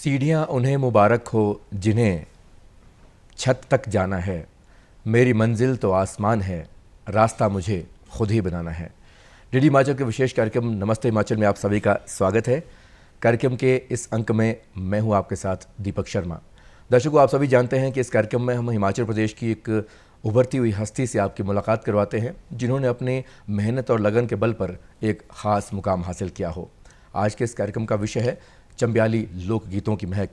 सीढ़ियाँ उन्हें मुबारक हो जिन्हें छत तक जाना है, मेरी मंजिल तो आसमान है, रास्ता मुझे खुद ही बनाना है। डीडी हिमाचल के विशेष कार्यक्रम नमस्ते हिमाचल में आप सभी का स्वागत है। कार्यक्रम के इस अंक में मैं हूं आपके साथ दीपक शर्मा। दर्शकों, आप सभी जानते हैं कि इस कार्यक्रम में हम हिमाचल प्रदेश की एक उभरती हुई हस्ती से आपकी मुलाकात करवाते हैं जिन्होंने अपने मेहनत और लगन के बल पर एक ख़ास मुकाम हासिल किया हो। आज के इस कार्यक्रम का विषय है चंबियाली लोकगीतों की महक,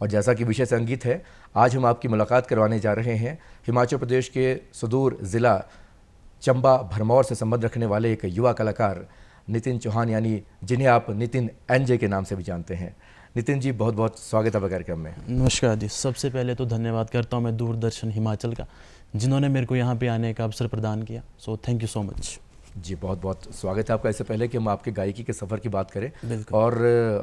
और जैसा कि विषय संगीत है, आज हम आपकी मुलाकात करवाने जा रहे हैं हिमाचल प्रदेश के सुदूर ज़िला चंबा भरमौर से संबंध रखने वाले एक युवा कलाकार नितिन चौहान, यानी जिन्हें आप नितिन एनजे के नाम से भी जानते हैं। नितिन जी, बहुत बहुत स्वागत है कार्यक्रम में। नमस्कार जी। सबसे पहले तो धन्यवाद करता हूँ मैं दूरदर्शन हिमाचल का, जिन्होंने मेरे को यहाँ पे आने का अवसर प्रदान किया। So thank you so much ji. बहुत बहुत स्वागत है आपका। इससे पहले कि हम आपके गायकी के सफ़र की बात करें और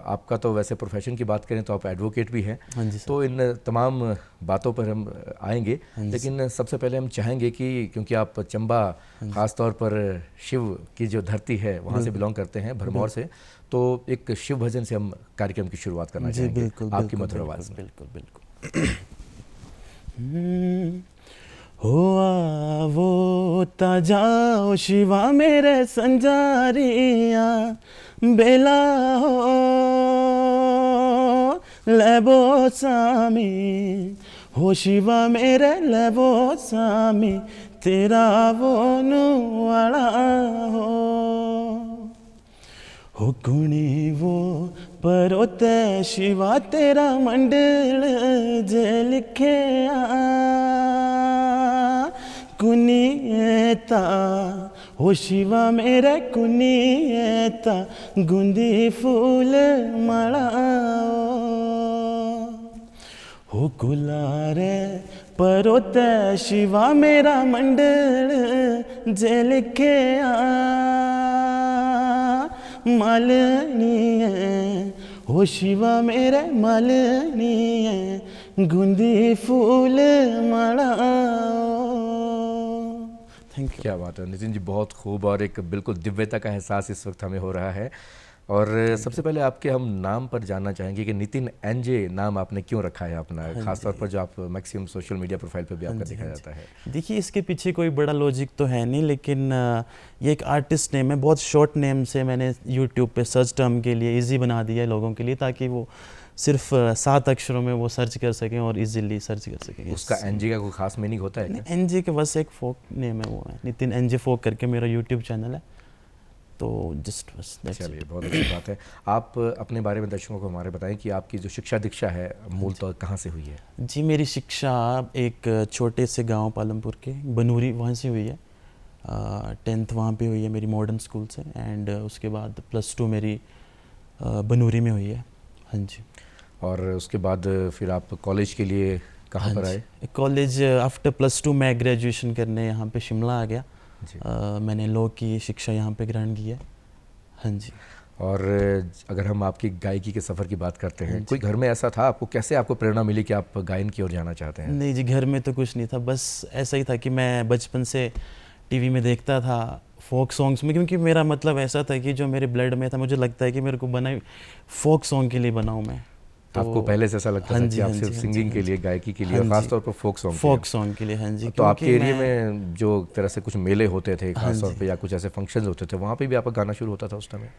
आपका तो वैसे प्रोफेशन की बात करें तो आप एडवोकेट भी हैं। हाँ जी सर। तो इन तमाम बातों पर हम आएंगे, लेकिन सबसे पहले हम चाहेंगे कि क्योंकि आप चंबा ख़ास तौर पर शिव की जो धरती है वहाँ से बिलोंग करते हैं, भरमौर से, तो एक शिव भजन से हम कार्यक्रम की शुरुआत करना चाहेंगे। बिल्कुल, आपकी मधुर आवाज़ में। बिल्कुल बिल्कुल। हो आवो ता जाओ शिवा मेरे संजारिया, बेला हो लेबो सामी, हो शिवा मेरे लेबो सामी, तेरा वो नुवाला हो कुणी वो परोते शिवा तेरा मंडल जे लिखे कुनीता, हो शिवा मेरे कुनीता, गुंदी फूल माला हो गुलारे परोते शिवा मेरा मंडल जे लिखे मालनी है, हो शिवा मेरे मालनी है, गुंदी फूल माला। Thank you. क्या बात है नितिन जी, बहुत खूब, और एक बिल्कुल दिव्यता का एहसास इस वक्त हमें हो रहा है। और सबसे पहले आपके हम नाम पर जानना चाहेंगे कि नितिन एनजे नाम आपने क्यों रखा है अपना, खासतौर पर जो आप मैक्सिमम सोशल मीडिया प्रोफाइल पर भी आपका देखा जाता है। देखिए, इसके पीछे कोई बड़ा लॉजिक तो है नहीं, लेकिन ये एक आर्टिस्ट नेम है। बहुत शॉर्ट नेम से मैंने यूट्यूब पे सर्च टर्म के लिए इजी बना दिया है लोगों के लिए, ताकि वो सिर्फ 7 अक्षरों में वो सर्च कर सकें और इजीली सर्च कर सकें। उसका एनजे का कोई खास मीनिंग होता है? एनजे के बस एक फोक नेम है, वो है नितिन एनजे फोक करके मेरा यूट्यूब चैनल है, तो जस्ट बस। चलिए, बहुत अच्छी बात है। आप अपने बारे में दर्शकों को हमारे बताएं कि आपकी जो शिक्षा दीक्षा है मूलतः कहाँ से हुई है? जी, मेरी शिक्षा एक छोटे से गांव पालमपुर के बनूरी, वहाँ से हुई है। 10th वहाँ पे हुई है मेरी मॉडर्न स्कूल से, एंड उसके बाद +2 मेरी बनूरी में हुई है। हाँ जी। और उसके बाद फिर आप कॉलेज के लिए कहाँ पर आए? कॉलेज आफ्टर +2 मैं ग्रेजुएशन करने यहाँ पे शिमला आ गया। मैंने लॉ की शिक्षा यहाँ पे ग्रहण की है। हाँ जी। और अगर हम आपकी गायकी के सफ़र की बात करते हैं, कोई घर में ऐसा था, आपको कैसे आपको प्रेरणा मिली कि आप गायन की ओर जाना चाहते हैं? नहीं जी, घर में तो कुछ नहीं था, बस ऐसा ही था कि मैं बचपन से टीवी में देखता था फोक सॉन्ग्स में, क्योंकि मेरा मतलब ऐसा था कि जो मेरे ब्लड में था, मुझे लगता है कि मेरे को बना फोक सॉन्ग के लिए बनाऊँ मैं। तो आपको पहले से ऐसा लगता था कि आप सिर्फ सिंगिंग के लिए, गायकी के लिए, और खासतौर पर फोक सॉन्ग के लिए? हाँ जी। तो आपके एरिया में जो तरह से कुछ मेले होते थे खासतौर पे, या कुछ ऐसे फंक्शंस होते थे, वहाँ पे भी आपका गाना शुरू होता था उस समय?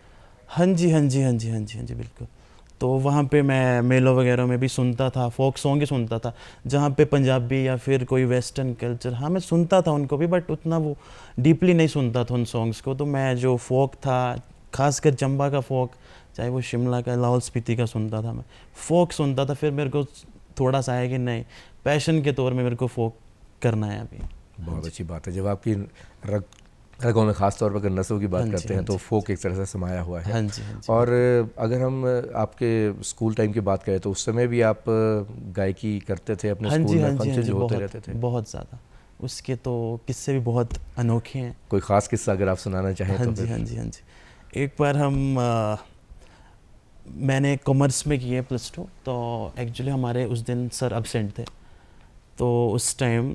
हाँ जी बिल्कुल। तो वहाँ पे मैं मेलों वगैरह में भी सुनता था, फोक सॉन्ग ही सुनता था। जहाँ पे पंजाबी या फिर कोई वेस्टर्न कल्चर, हाँ मैं सुनता था उनको भी, बट उतना वो डीपली नहीं सुनता था उन सॉन्ग्स को। तो मैं जो फोक था, खासकर चंबा का फोक, चाहे वो शिमला का, लाहौल स्पीति का सुनता था, मैं फोक सुनता था। फिर मेरे को थोड़ा सा है कि नहीं, पैशन के तौर में मेरे को फोक करना है अभी। बहुत अच्छी बात है। जब आपकी रगों में खास तौर पर अगर नसों की बात करते हैं तो फोक एक तरह से समाया हुआ है। हाँ जी। और अगर हम आपके स्कूल टाइम की बात करें तो उस समय भी आप गायकी करते थे अपने स्कूल में? फंक्शन जो होते रहते थे बहुत ज़्यादा, उसके तो किस्से भी बहुत अनोखे हैं। कोई ख़ास किस्सा अगर आप सुनाना चाहें? हाँ जी। एक बार मैंने कॉमर्स में किए +2, तो एक्चुअली हमारे उस दिन सर एब्सेंट थे। तो उस टाइम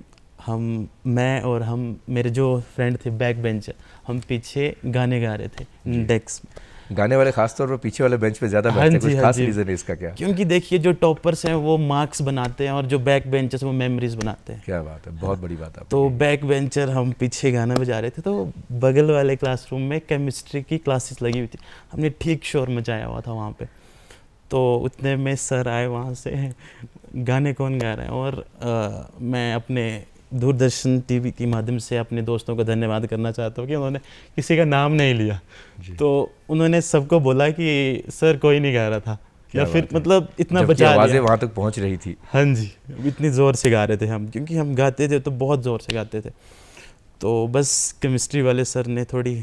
मैं और मेरे जो फ्रेंड थे बैक बेंच, हम पीछे गाने गा रहे थे डेस्क। गाने वाले खासतौर पर पीछे वाले बेंच पे ज़्यादा हाँ बैठते हैं, जी, कुछ हाँ खास जी। रीज़न है इसका क्या? क्योंकि देखिए जो टॉपर्स हैं वो मार्क्स बनाते हैं और जो बैक बेंचर्स वो मेमोरीज बनाते हैं। क्या बात है, बहुत बड़ी बात आपने तो कही। बैक बेंचर हम पीछे गाना बजा रहे थे, तो बगल वाले क्लासरूम में केमिस्ट्री की क्लासेस लगी हुई थी, हमने ठीक शोर मचाया हुआ था वहाँ पे। तो उतने में सर आए वहाँ से, गाने कौन गा रहे हैं, और मैं अपने दूरदर्शन टीवी के माध्यम से अपने दोस्तों को धन्यवाद करना चाहता हूँ कि उन्होंने किसी का नाम नहीं लिया। जी। तो उन्होंने सबको बोला कि सर कोई नहीं गा रहा था, क्या या फिर बात है। मतलब इतना जबकि बचा आवाज़ें लिया। वहाँ तक पहुँच रही थी। हाँ जी, इतनी ज़ोर से गा रहे थे हम, क्योंकि हम गाते थे तो बहुत ज़ोर से गाते थे। तो बस केमिस्ट्री वाले सर ने थोड़ी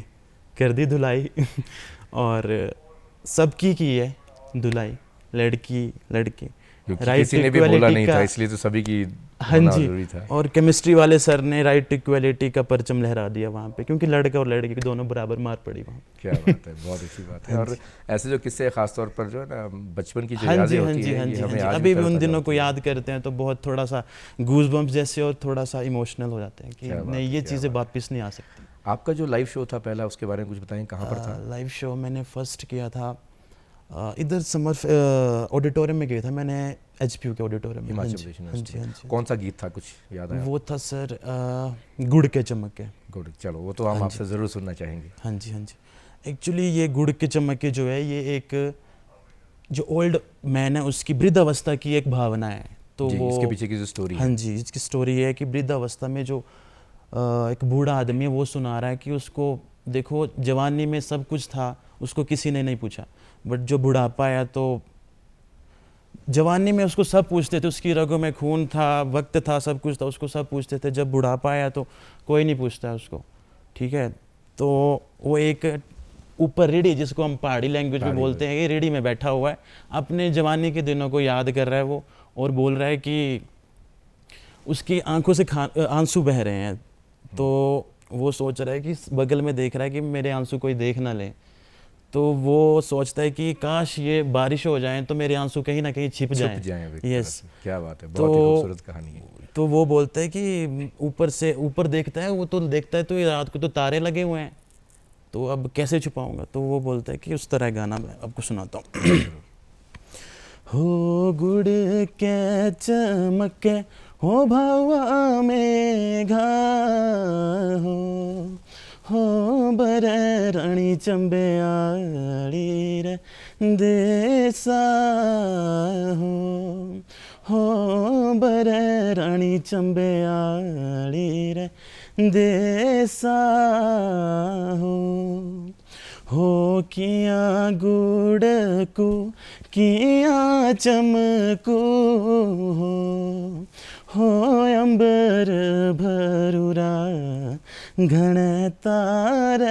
कर दी धुलाई और सबकी की है धुलाई, लड़की लड़के, क्योंकि राइट किसी ने भी बोला इक्वालिटी नहीं था, का। इसलिए तो सभी की हाँ होना जी, जरूरी था। और केमिस्ट्री वाले सर ने राइट इक्वालिटी का परचम लहरा दिया वहाँ पे, क्योंकि लड़का और लड़की दोनों बराबर मार पड़ी वहाँ। क्या बात है, बहुत अच्छी बात है। और ऐसे जो किस्से खासतौर पर जो है ना बचपन की जो हाँ यादें जी, हाँ होती जी, है हाँ ये जी, हाँ हमें जी, आज अभी भी उन तरोताजा दिनों को होती है। याद करते हैं तो बहुत थोड़ा सा गूज बम्प्स जैसे और थोड़ा सा इमोशनल हो जाते हैं कि क्या बात नहीं, है, ये क्या चीज़ें बात वापस नहीं आ सकती। आपका जो लाइव शो था पहला, उसके बारे में कुछ बताएं, कहाँ पर था? लाइव शो मैंने फर्स्ट किया था इधर समर ऑडिटोरियम में किया था मैंने, एचपीयू के ऑडिटोरियम में। हाँ हिमाचल जी, प्रदेश हाँ जी, यूनिवर्सिटी हाँ में। जी। कौन सा गीत था, कुछ याद आया? वो था सर गुड़ के चमके। गुड, चलो वो तो हम हाँ आपसे ज़रूर सुनना चाहेंगे। हाँ जी, हाँ जी। एक्चुअली ये गुड़ के चमके जो है, ये एक जो ओल्ड मैन है उसकी वृद्धावस्था की एक भावना है। तो जी, वो इसके पीछे की जो स्टोरी हाँ है। जी, इसकी स्टोरी है कि वृद्धावस्था में जो एक बूढ़ा आदमी है वो सुना रहा है कि उसको देखो जवानी में सब कुछ था, उसको किसी ने नहीं पूछा, बट जो बुढ़ापा आया तो जवानी में उसको सब पूछते थे, उसकी रगों में खून था, वक्त था, सब कुछ था, उसको सब पूछते थे। जब बुढ़ापा आया तो कोई नहीं पूछता उसको, ठीक है। तो वो एक ऊपर रीढ़ी, जिसको हम पहाड़ी लैंग्वेज में पहाड़ी बोलते हैं, ये रीढ़ी में बैठा हुआ है, अपने जवानी के दिनों को याद कर रहा है वो, और बोल रहा है कि उसकी आंखों से आंसू बह रहे हैं। तो वो सोच रहा है कि बगल में देख रहा है कि मेरे आंसू कोई देख ना ले, तो वो सोचता है कि काश ये बारिश हो जाए तो मेरे आंसू कहीं ना कहीं छिप जाएं। यस, क्या बात है, बहुत तो ही खूबसूरत कहानी है। तो वो बोलता है कि ऊपर से ऊपर देखता है, वो तो देखता है तो ये रात को तो तारे लगे हुए हैं, तो अब कैसे छुपाऊंगा। तो वो बोलता है कि उस तरह गाना मैं आपको सुनाता हूँ। हो गुड़ के चमके हो भावा मेघा, हो बरे रानी चंबे आड़ी रे देसा, हो बरे रानी चंबे आड़ी रे देसा, हो किया गुड़ को किया चमको, हो अंबर भरुरा घण तारे,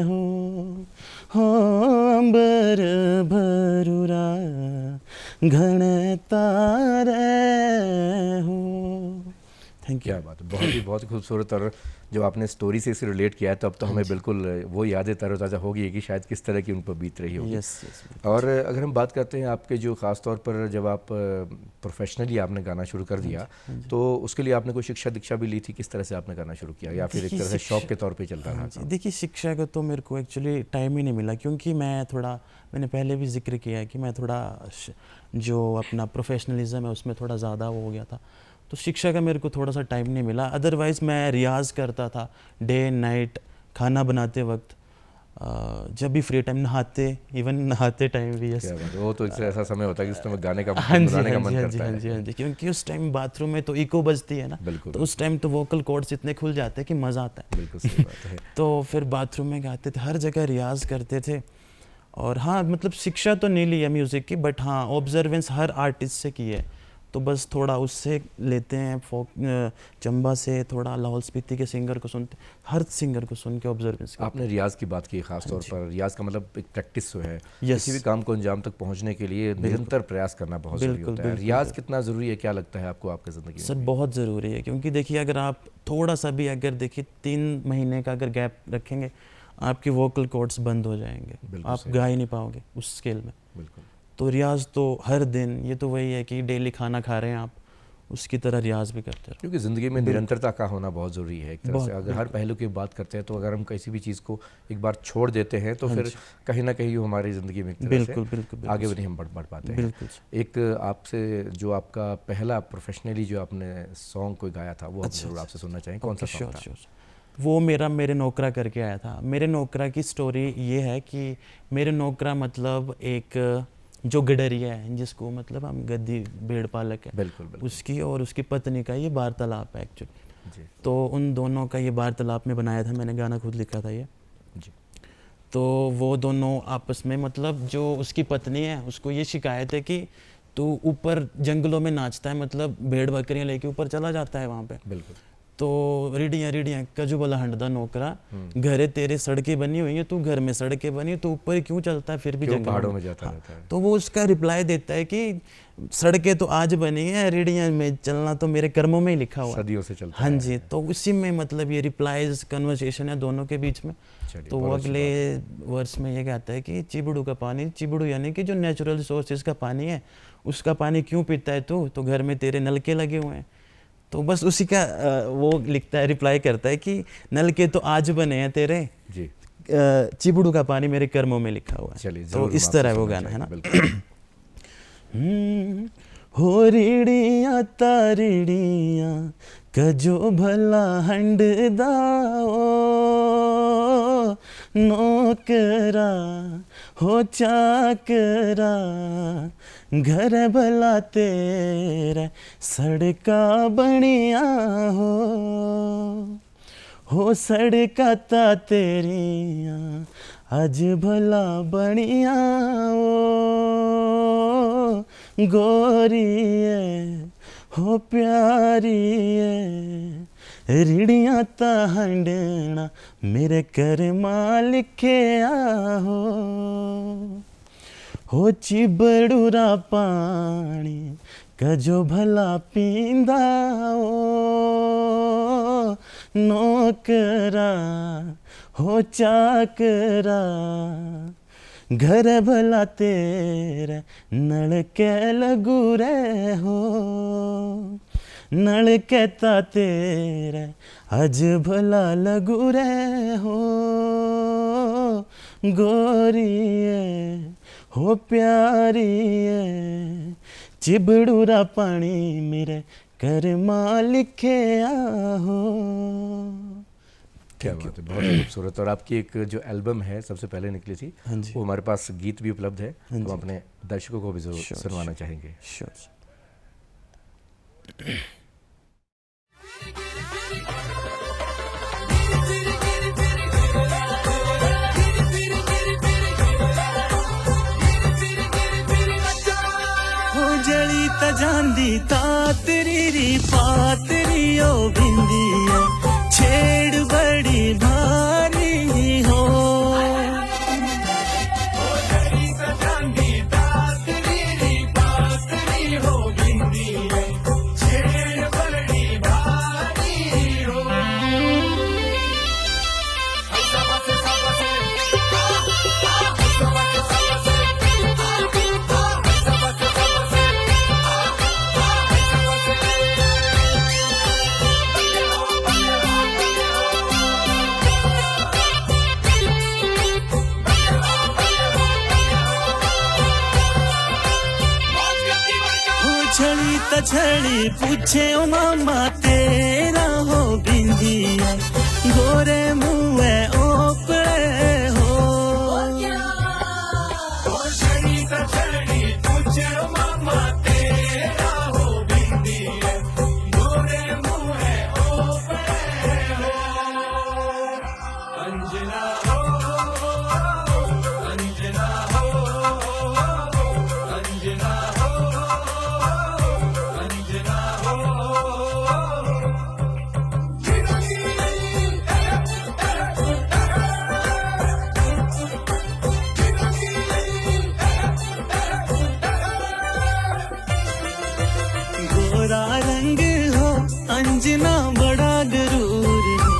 हो अंबर भरुरा घण तारे हो। Thank you. क्या बात है, बहुत ही खूबसूरत। और जब आपने स्टोरी से इसे रिलेट किया है तो अब तो हमें बिल्कुल वो यादें तरोताज़ा होगी कि शायद किस तरह की उन पर बीत रही होगी। Yes yes. और अगर हम बात करते हैं आपके जो ख़ास तौर पर जब आप प्रोफेशनली आपने गाना शुरू कर दिया, तो उसके लिए आपने कोई शिक्षा दीक्षा भी ली थी? किस तरह से आपने गाना शुरू किया, या फिर एक तरह से शौक के तौर पे चलता रहा था? देखिए, शिक्षा का तो मेरे को एक्चुअली टाइम ही नहीं मिला, क्योंकि मैंने पहले भी जिक्र किया है कि मैं थोड़ा जो अपना प्रोफेशनलिज्म है उसमें थोड़ा ज़्यादा वो हो गया था, तो शिक्षा का मेरे को थोड़ा सा टाइम नहीं मिला। अदरवाइज़ मैं रियाज़ करता था डे नाइट, खाना बनाते वक्त, जब भी फ्री टाइम, नहाते टाइम भी। यस, वो तो ऐसा समय होता है कि उस टाइम गाने का हाँ जी, गुनगुनाने का हाँ मन जी, हाँ जी, करता हाँ है। जी, हाँ जी, क्योंकि उस टाइम बाथरूम में तो इको बजती है ना, बिल्कुल, तो उस टाइम तो वोकल कॉर्ड्स इतने खुल जाते हैं कि मज़ा आता है। बिल्कुल सही बात है। तो फिर बाथरूम में गाते थे, हर जगह रियाज करते थे। और हाँ, मतलब शिक्षा तो नहीं ली है म्यूज़िक की, बट हाँ ऑब्जर्वेंस हर आर्टिस्ट से की है, तो बस थोड़ा उससे लेते हैं, फोक चंबा से, थोड़ा लाहौल स्पीति के सिंगर को सुनते, हर सिंगर को सुन के ऑब्जर्वेंस। आपने रियाज की बात की, खास तौर पर रियाज का मतलब एक प्रैक्टिस जो है, Yes. किसी भी काम को अंजाम तक पहुंचने के लिए निरंतर प्रयास करना बहुत ज़रूरी बिल्कुल, होता है। बिल्कुल, रियाज कितना ज़रूरी है, क्या लगता है आपको आपकी ज़िंदगी सर में? बहुत ज़रूरी है, क्योंकि देखिए अगर आप थोड़ा सा भी अगर देखिए 3 महीने का अगर गैप रखेंगे, आपके वोकल कॉर्ड्स बंद हो जाएंगे, बिल्कुल आप सही। गा ही नहीं पाओगे उस स्केल में। बिल्कुल। तो रियाज तो हर दिन, ये तो वही है कि डेली खाना खा रहे हैं आप, उसकी तरह रियाज भी करते रहो। क्योंकि ज़िंदगी में निरंतरता का होना बहुत ज़रूरी है एक तरह से। अगर हर पहलू की बात करते हैं तो अगर हम किसी भी चीज़ को एक बार छोड़ देते हैं तो फिर कहीं ना कहीं वो हमारी ज़िंदगी में एक तरह बिल्कुल से बिल्कुल आगे भी नहीं हम बढ़ पाते हैं। बिल्कुल। एक आपसे जो आपका पहला प्रोफेशनली जो आपने सॉन्ग कोई गाया था वो हम जरूर आपसे सुनना चाहेंगे, कौन सा सॉन्ग था? श्योर। वो मेरे नौकरा करके आया था। मेरे नौकरा की स्टोरी ये है कि मेरे नौकरा मतलब एक जो गडरिया है जिसको मतलब हम गद्दी भेड़ पालक है, बिल्कुल बिल्कुल। उसकी और उसकी पत्नी का ये वार्तालाप है एक्चुअली जी तो उन दोनों का ये वार्तालाप में बनाया था मैंने, गाना खुद लिखा था ये। जी तो वो दोनों आपस में मतलब जो उसकी पत्नी है उसको ये शिकायत है कि तू ऊपर जंगलों में नाचता है, मतलब भेड़ बकरियां लेके ऊपर चला जाता है वहाँ पे। बिल्कुल। तो रिडियां कजू बोला हंडदा नौकरा, घरे तेरे सड़कें बनी हुई है, तू घर में सड़कें बनी, तू ऊपर क्यों चलता है फिर भी जंगल पहाड़ों में जाता रहता है। तो वो उसका रिप्लाई देता है कि सड़कें तो आज बनी है, रिडियां में चलना तो मेरे कर्मों में ही लिखा हुआ सदियों से चलता हाँ है। जी। तो उसी में मतलब ये रिप्लाईज कन्वर्सेशन है दोनों के बीच में। तो वो अगले वर्ष में ये कहता है कि चिबड़ू का पानी, चिबड़ू यानी कि जो नेचुरल रिसोर्सेज का पानी है उसका पानी क्यों पीता है तू, तो घर में तेरे नलके लगे हुए हैं। तो बस उसी का वो लिखता है, रिप्लाई करता है कि नलके तो आज बने हैं तेरे जी, चिबड़ू का पानी मेरे कर्मों में लिखा हुआ है। चलिए तो इस तरह वो गाना है ना। बिल्कुल। हो रीड़िया तारीड़िया कजो भला हंडदा ओ नौकरा हो चाकरा घर भला तेरा सड़का बनिया हो सड़का ता तेरिया आज भला बनिया ओ गोरिए हो प्यारिए रिड़ियाँ ता हंडना मेरे कर्मा लिखे हो चिबड़ूरा पानी कजो भला पींदा ओ नौकरा हो चाकरा घर भला तेरा नल के लगू रे हो नल कहता तेरा आज भला लगू रे हो गोरिए हो प्यारिए चिबड़ूरा पानी मेरे कर्मा लिखे हो। क्या बात है, बहुत खूबसूरत। और आपकी एक जो एल्बम है सबसे पहले निकली थी, हाँ जी। वो हमारे पास गीत भी उपलब्ध है, हाँ तो जी। अपने दर्शकों को भी जरूर सुनवाना चाहेंगे। श्योर। हो जड़ी त जांदी तातरी री पातरी ओ बिंदिया छेड़ बड़ी भारी हो जड़ी त जांदी तातरी री पातरी हो बिंदिया छेड़ बड़ी भारी हो छड़ी त छड़ी पूछे ओ मामा तेरा हो बिंदिया गोरे मुँहे ओपड़े हो छड़ी त छड़ी पूछे ओ मामा तेरा हो बिंदिया गोरे मुँहे ओपड़े हो अंजना हो अंजना हो अंजना हो गोरा रंग हो अंजना बड़ा गरूर हो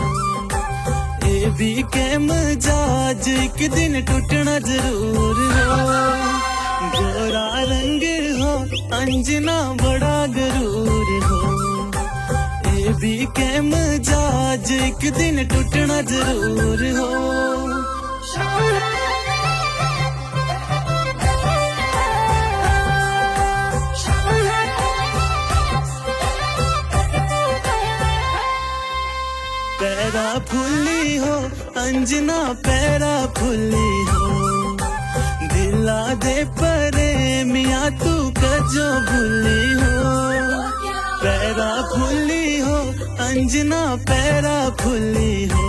ए भी के मजाज एक दिन टूटना जरूर हो गोरा रंग हो अंजना बड़ा गरूर हो, ये भी के मजाज एक दिन टूटना जरूर हो। पैरा फुल्ली हो अंजना पैरा फुल्ली हो, दिला दे परे मियाँ तू कजो भुल्ली हो। पैरा फुल्ली हो अंजना पैरा फुल्ली हो,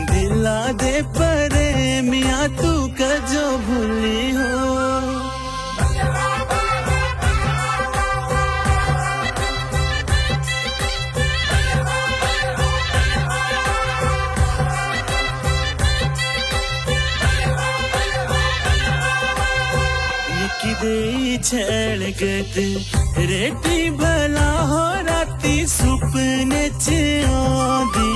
दिला दे परे मियाँ तू कजो भुल्ली हो। दे छेड़ गत रेती भला हो राती सुपने च आंदी,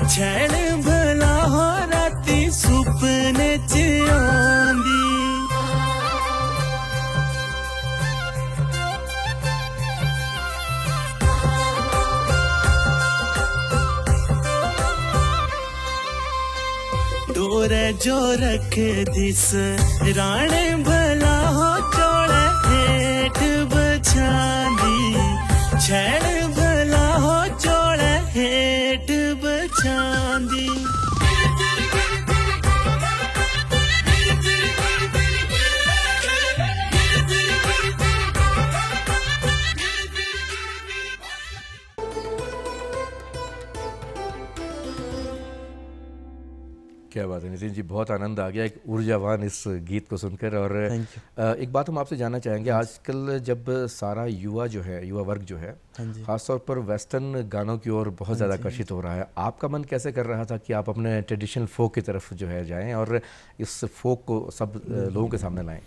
छेड़ भला हो राती सुपने च आंदी। डोरे जो रख दिस राणे भला हो चोड़े हेठ बछांदी, छेड़ भला हो चोड़े हेठ बछांदी। क्या बात है नितिन जी, बहुत आनंद आ गया एक ऊर्जावान इस गीत को सुनकर। और एक बात हम आपसे जानना चाहेंगे, आजकल जब सारा युवा जो है, युवा वर्ग जो है, खासतौर पर वेस्टर्न गानों की ओर बहुत ज़्यादा आकर्षित हो रहा है, आपका मन कैसे कर रहा था कि आप अपने ट्रेडिशनल फोक की तरफ जो है जाएं और इस फोक को सब लोगों के सामने लाएं?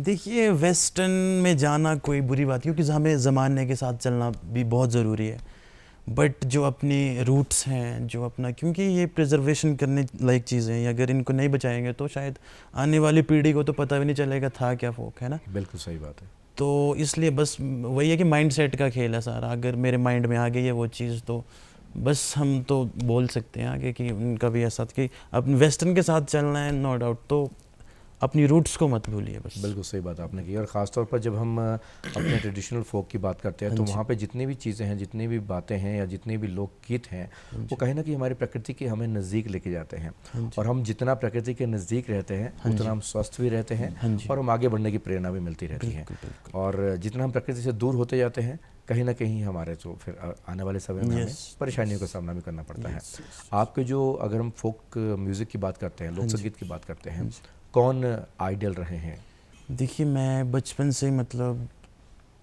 देखिए, वेस्टर्न में जाना कोई बुरी बात, क्योंकि हमें ज़माने के साथ चलना भी बहुत ज़रूरी है, बट जो अपनी रूट्स हैं, जो अपना, क्योंकि ये प्रिजर्वेशन करने लायक चीज़ें हैं, अगर इनको नहीं बचाएंगे तो शायद आने वाली पीढ़ी को तो पता भी नहीं चलेगा था क्या फोक, है ना। बिल्कुल सही बात है। तो इसलिए बस वही है कि माइंड सेट का खेल है सारा, अगर मेरे माइंड में आ गई है वो चीज़ तो बस हम तो बोल सकते हैं आगे कि उनका भी ऐसा कि अब वेस्टर्न के साथ चलना है, नो डाउट, तो अपनी रूट्स को मत भूलिए बस। बिल्कुल सही बात आपने की। और ख़ासतौर पर जब हम अपने ट्रेडिशनल फोक की बात करते हैं तो वहाँ पे जितनी भी चीज़ें हैं, जितनी भी बातें हैं या जितने भी लोकगीत हैं, वो कहीं ना कहीं हमारी प्रकृति के हमें नज़दीक लेके जाते हैं। और हम जितना प्रकृति के नज़दीक रहते हैं उतना हम स्वस्थ भी रहते हैं और हम आगे बढ़ने की प्रेरणा भी मिलती रहती है। और जितना हम प्रकृति से दूर होते जाते हैं, कहीं ना कहीं हमारे तो फिर आने वाले समय में हमें परेशानियों का सामना भी करना पड़ता है। आपके जो, अगर हम फोक म्यूज़िक की बात करते हैं, लोक संगीत की बात करते हैं, कौन आइडियल रहे हैं? देखिए, मैं बचपन से, मतलब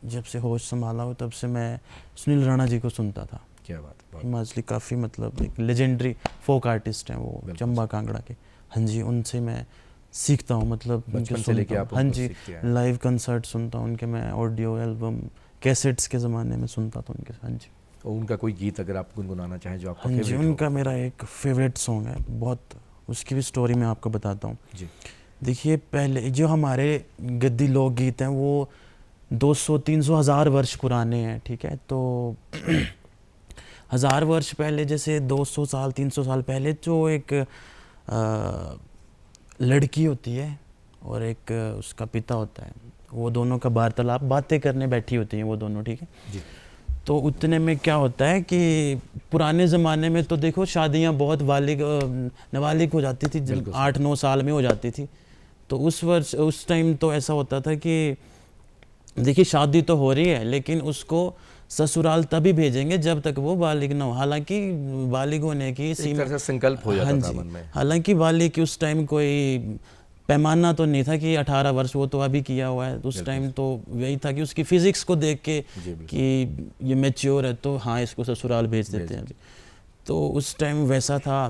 जब से होश संभाला हो तब से मैं सुनील राणा जी को सुनता था। क्या बात है। हिमाचली काफ़ी, मतलब एक लेजेंडरी फोक आर्टिस्ट हैं वो, चंबा कांगड़ा के। हाँ जी, उनसे मैं सीखता हूँ, मतलब बचपन से लेके आप? हाँ जी, लाइव कंसर्ट सुनता हूँ उनके, मैं ऑडियो एल्बम कैसेट्स के ज़माने में सुनता था उनके। हाँ जी। और उनका कोई गीत अगर आप गुनगुनाना चाहें जो आपका? हाँ जी, उनका मेरा एक फेवरेट सॉन्ग है बहुत, उसकी भी स्टोरी मैं आपको बताता हूँ जी। देखिए, पहले जो हमारे गद्दी लोकगीत हैं वो 200-300 हज़ार वर्ष पुराने हैं, ठीक है। तो 1000 वर्ष पहले, जैसे 200 साल 300 साल पहले, जो एक लड़की होती है और एक उसका पिता होता है, वो दोनों का वार्तालाप, बातें करने बैठी होती हैं वो दोनों, ठीक है जी। तो उतने में क्या होता है कि पुराने ज़माने में तो देखो शादियां बहुत नाबालिग हो जाती थी, 8-9 साल में हो जाती थी। तो उस टाइम तो ऐसा होता था कि देखिए, शादी तो हो रही है लेकिन उसको ससुराल तभी भेजेंगे जब तक वो बालिग ना हो। हालांकि बालिग होने की संकल्प हो जाता था मन में। हालांकि बालिग की उस टाइम कोई पैमाना तो नहीं था कि 18 वर्ष, वो तो अभी किया हुआ है। उस टाइम तो यही था कि उसकी फिजिक्स को देख के कि ये मैच्योर है तो हाँ, इसको ससुराल भेज देते हैं। तो उस टाइम वैसा था।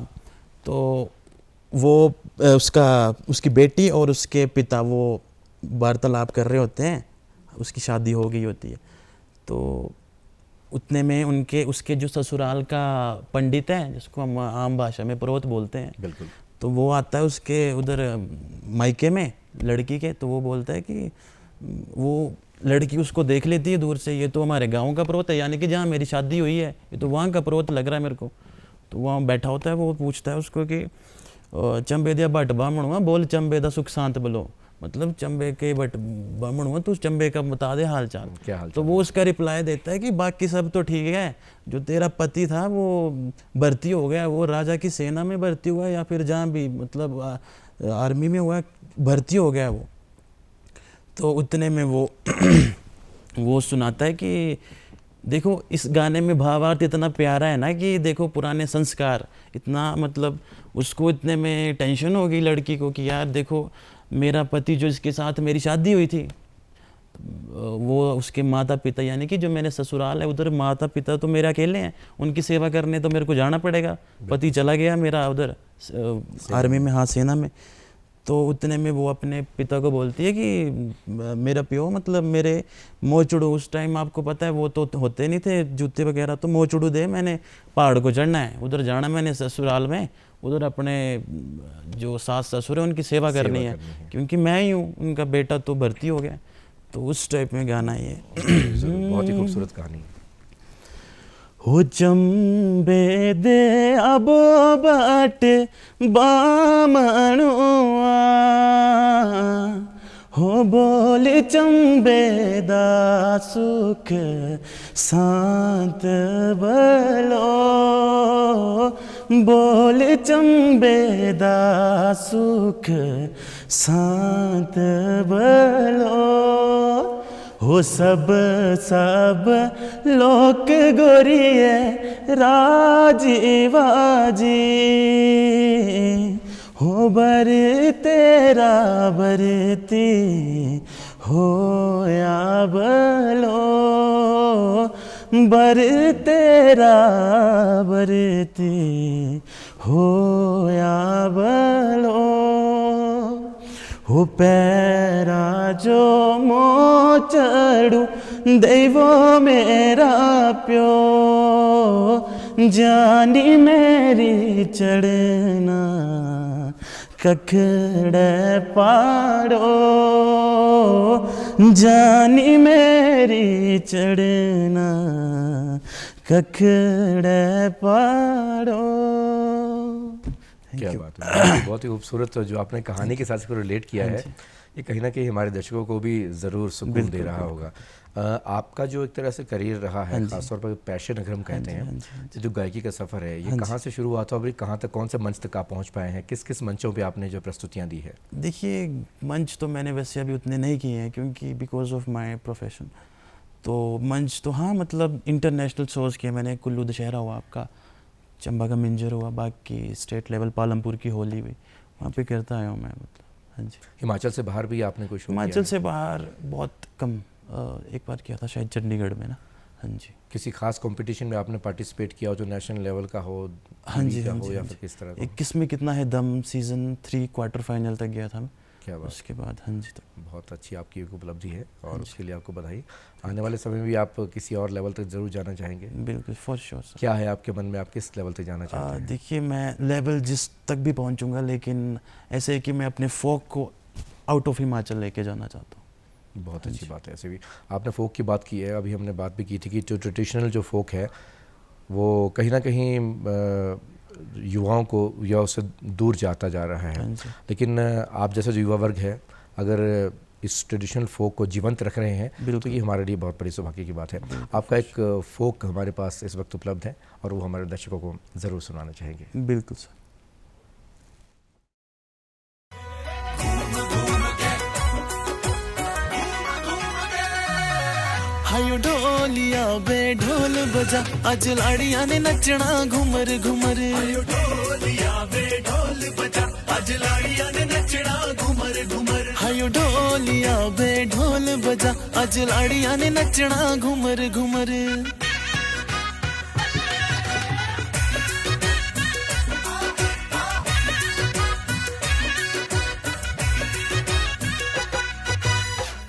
तो वो उसकी बेटी और उसके पिता वो वार्तालाप कर रहे होते हैं, उसकी शादी हो गई होती है। तो उतने में उसके जो ससुराल का पंडित है, जिसको हम आम भाषा में पुरोहित बोलते हैं, बिल्कुल, तो वो आता है उसके उधर मायके में लड़की के, तो वो बोलता है कि वो लड़की उसको देख लेती है दूर से, ये तो हमारे गांव का पर्वत है, यानी कि जहाँ मेरी शादी हुई है ये तो वहाँ का पर्वत लग रहा है मेरे को। तो वहाँ बैठा होता है, वो पूछता है उसको कि चंबे दिया बट बामण हुआ, बोल चंबे दा सुख शांत बोलो, मतलब चंबे के बट बामण हुआ, तू चंबे का बता दे हाल चाल। क्या हाल तो वो उसका रिप्लाई देता है कि बाकी सब तो ठीक है, जो तेरा पति था वो भर्ती हो गया, वो राजा की सेना में भर्ती हुआ है या फिर जहाँ भी मतलब आर्मी में हुआ, भर्ती हो गया वो। तो उतने में वो वो सुनाता है कि देखो इस गाने में भावार्थ इतना प्यारा है ना कि देखो पुराने संस्कार, इतना मतलब उसको इतने में टेंशन हो गई लड़की को कि यार देखो मेरा पति जो इसके साथ मेरी शादी हुई थी, वो उसके माता पिता यानी कि जो मेरे ससुराल है उधर माता पिता तो मेरे अकेले हैं, उनकी सेवा करने तो मेरे को जाना पड़ेगा, पति चला गया मेरा उधर आर्मी में, हाँ सेना में। तो उतने में वो अपने पिता को बोलती है कि मेरा प्यो मतलब मेरे मोचड़ू, उस टाइम आपको पता है वो तो होते नहीं थे जूते वगैरह, तो मोचड़ू दे, मैंने पहाड़ को चढ़ना है, उधर जाना मैंने ससुराल में, उधर अपने जो सास ससुर है उनकी सेवा करनी है, क्योंकि मैं ही हूँ उनका बेटा तो भर्ती हो गया। तो उस टाइप में गाना ये बहुत ही खूबसूरत कहानी है। हो चंबे दे अब बाट बामणुआ, हो बोल चंबे दा सुख शांत बलो, बोल चंबे दा सुख शांत बलो, हो सब सब लोक गोरिए राजीवाजी, हो बर तेरा बरती हो या बलो, बर तेरा बरती हो या बलो, हो पैरा जो मोचड़ू देवो मेरा प्यो, जानी मेरी चढ़ना कखड़े पाड़ो, जानी मेरी चढ़ना कखड़े पाड़ो। क्या बात है, बहुत ही खूबसूरत जो आपने कहानी के साथ इसको रिलेट किया है, ये कहीं ना कहीं हमारे दर्शकों को भी ज़रूर सुकून दे रहा होगा। आपका जो एक तरह से करियर रहा है, खासतौर पर पैशन अगर हम कहते हैं, जो गायकी का सफ़र है, ये कहाँ से शुरू हुआ था और कहाँ तक, कौन से मंच तक आप पहुँच पाए हैं, किस किस मंचों पे आपने जो प्रस्तुतियाँ दी है? देखिए मंच तो मैंने वैसे अभी उतने नहीं किए हैं क्योंकि बिकॉज ऑफ माय प्रोफेशन, तो मंच तो हाँ मतलब इंटरनेशनल शोज़ किए मैंने, कुल्लू दशहरा हुआ आपका, चंबा का मिंजर हुआ, बाकी स्टेट लेवल पालमपुर की होली हुई, वहाँ पे करता आया हूँ मैं मतलब। हाँ जी। हिमाचल से बाहर भी आपने कोई शो? हिमाचल से बाहर बहुत कम, एक बार किया था शायद चंडीगढ़ में ना। हाँ जी। किसी खास कंपटीशन में आपने पार्टिसिपेट किया हो जो नेशनल लेवल का हो? हाँ जी, का हाँ हो जी, या हाँ फिर जी। किस तरह का? 21 में कितना है दम सीज़न 3 क्वार्टर फाइनल तक गया था मैं। क्या बात, उसके बाद हाँ जी। तो बहुत अच्छी आपकी एक उपलब्धि है और उसके लिए आपको बधाई। आने वाले समय में भी आप किसी और लेवल तक ज़रूर जाना चाहेंगे? बिल्कुल, फॉर श्योर सर। क्या है आपके मन में, आप किस लेवल तक जाना चाहते हैं? देखिए मैं लेवल जिस तक भी पहुंचूंगा, लेकिन ऐसे है कि मैं अपने फोक को आउट ऑफ हिमाचल लेके जाना चाहता हूँ। बहुत अच्छी बात है। ऐसे भी आपने फ़ोक की बात की है, अभी हमने बात भी की थी कि जो ट्रेडिशनल जो फ़ोक है वो कहीं ना कहीं युवाओं को या उससे दूर जाता जा रहा है, लेकिन आप जैसा जो युवा वर्ग है अगर इस ट्रेडिशनल फ़ोक को जीवंत रख रहे हैं तो ये हमारे लिए बहुत बड़ी सौभाग्य की बात है। आपका एक फ़ोक हमारे पास इस वक्त उपलब्ध है और वो हमारे दर्शकों को ज़रूर सुनाना चाहेंगे। बिल्कुल सर। हायो ढोलिया बे ढोल बजा, आज लाड़िया ने नचना घुमर घुमर। हायो ढोलिया बे ढोल बजा, आज लाड़िया ने नचना घुमर घुमर। हायो ढोलिया बे ढोल बजा, आज लाड़िया ने नचना घुमर घुमर।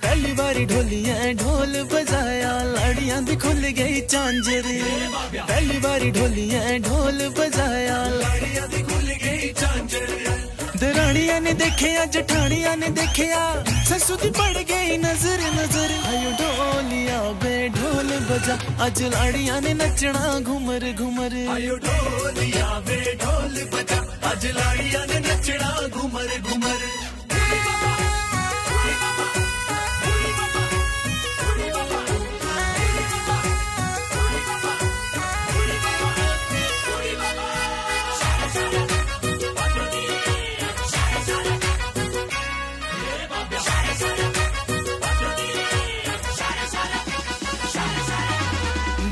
पहली बारी ढोलिया ढोल बजाया, लाड़ियां दी खुल गई झांझर। पहली बारी ढोलिया ढोल बजाया, लाड़ियां दी खुल गई झांझर। ने देखिया जठानिया ने देखिया ससु दी पड़ गई नजर नजर आयो ढोलिया बे ढोल बजा अज लाड़िया ने नचना घूमर घूमर आयो ढोलिया बे ढोल बजा अज लाड़िया ने नचना घूमर घूमर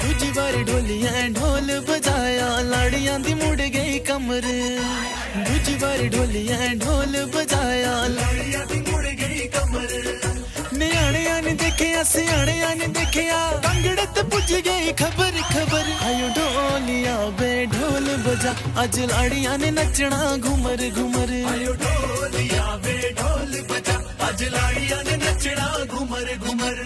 दूजी बार ढोलिया ढोल बजाया लाड़ियां दी मुड़ गई कमर दूजी बार ढोलिया ढोल बजाया लाड़िया दी मुड़ गई कमर नियाणिया ने देखिया सियाणिया ने देखिया कांगड़े ते पुज गई खबर खबर आयो ढोलिया बे ढोल बजा अज लाड़िया ने नचना घूमर घूमर आयो ढोलिया बे ढोल बजा अज लाड़िया ने नचना घूमर घूमर